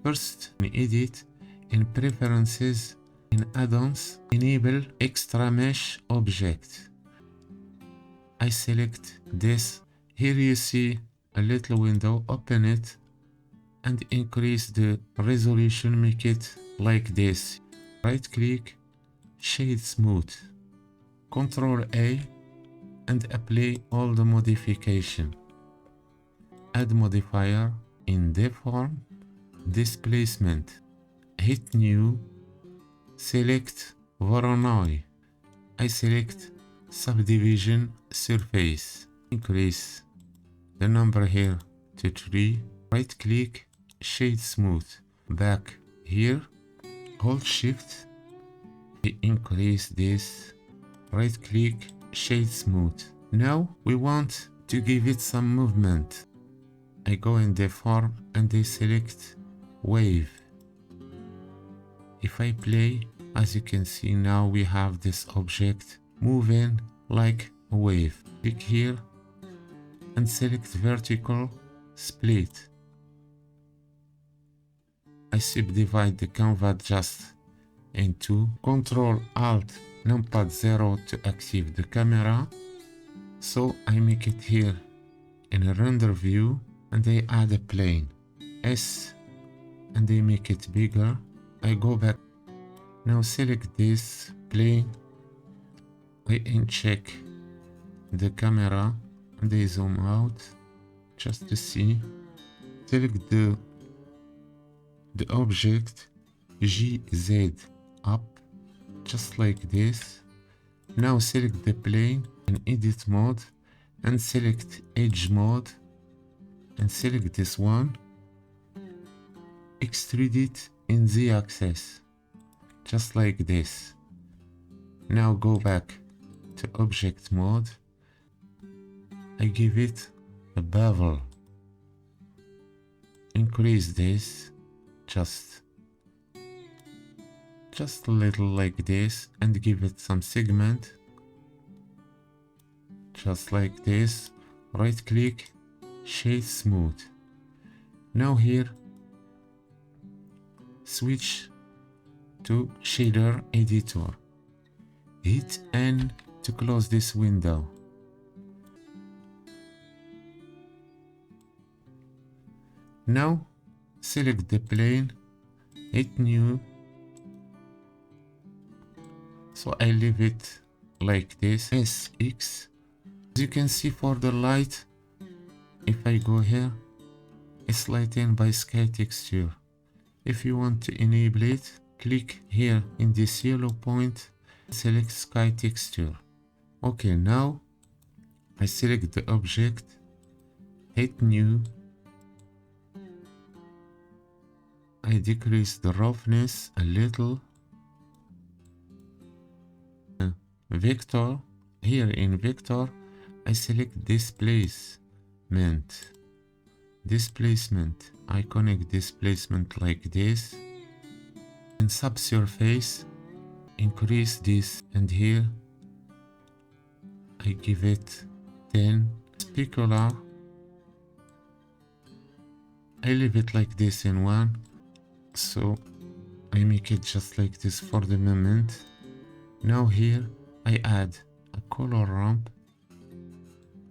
First, in Edit, in Preferences, in Add-ons, enable Extra Mesh Object. I select this. Here you see a little window. Open it and increase the resolution. Make it like this. Right click, Shade Smooth. Ctrl A and apply all the modification. Add modifier in deform, displacement. Hit New, select Voronoi. I select Subdivision Surface. Increase the number here to 3. Right click, Shade Smooth. Back here, hold Shift. Increase this. Right click, Shade Smooth. Now we want to give it some movement. I go in Deform and I select Wave. If I play, as you can see now we have this object moving like a wave. Click here and select Vertical Split. I subdivide the canvas just in 2. Ctrl Alt Numpad 0 to active the camera. So I make it here in a render view and I add a plane. S and I make it bigger. I go back. Now select this plane. I uncheck the camera and I zoom out just to see. Select the object GZ up just like this. Now select the plane in edit mode and select edge mode and select this one. Extrude it in Z axis just like this. Now go back to object mode. I give it a bevel. Increase this just a little like this and give it some segment just like this. Right click, Shade Smooth. Now here switch to shader editor. Hit N to close this window. Now select the plane, hit New. So I leave it like this. SX. As you can see for the light, if I go here, it's lightened by sky texture. If you want to enable it, click here in this yellow point, select sky texture. Okay, now I select the object, hit New. I decrease the roughness a little. Vector, here in vector, I select displacement. Displacement, I connect displacement like this. In subsurface, increase this, and here I give it 10. Specular, I leave it like this in 1. So I make it just like this for the moment. Now here I add a color ramp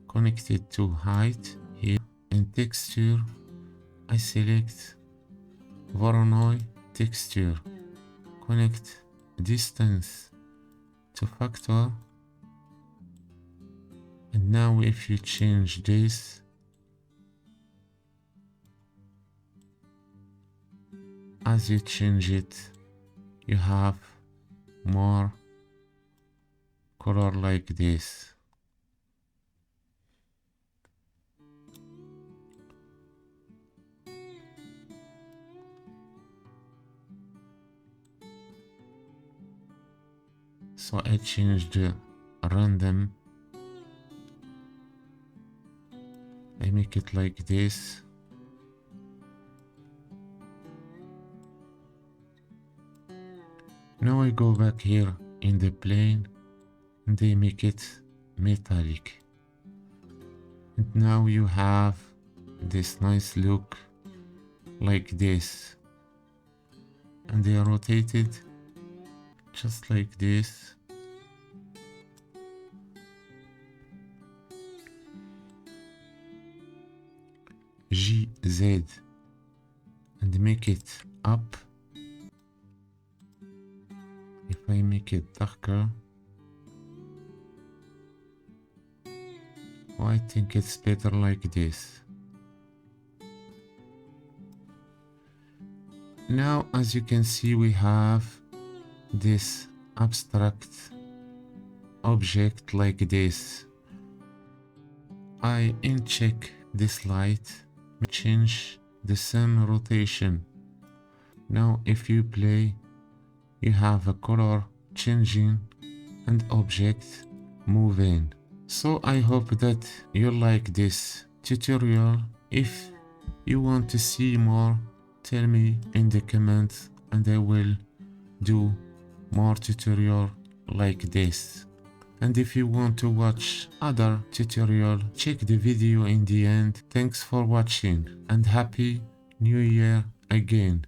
connected to height. Here in texture I select Voronoi texture, connect distance to factor, and now if you change this, as you change it, you have more color like this. So I change the random. I make it like this. Now I go back here in the plane and I make it metallic. And now you have this nice look like this. and they rotate it just like this. GZ and make it up. If I make it darker, oh, I think it's better like this. Now, as you can see, we have this abstract object like this. I uncheck this light, change the sun rotation. Now, if you play, you have a color changing and object moving. So I hope that you like this tutorial. If you want to see more, tell me in the comments and I will do more tutorial like this. And if you want to watch other tutorial, check the video in the end. Thanks for watching and happy new year again.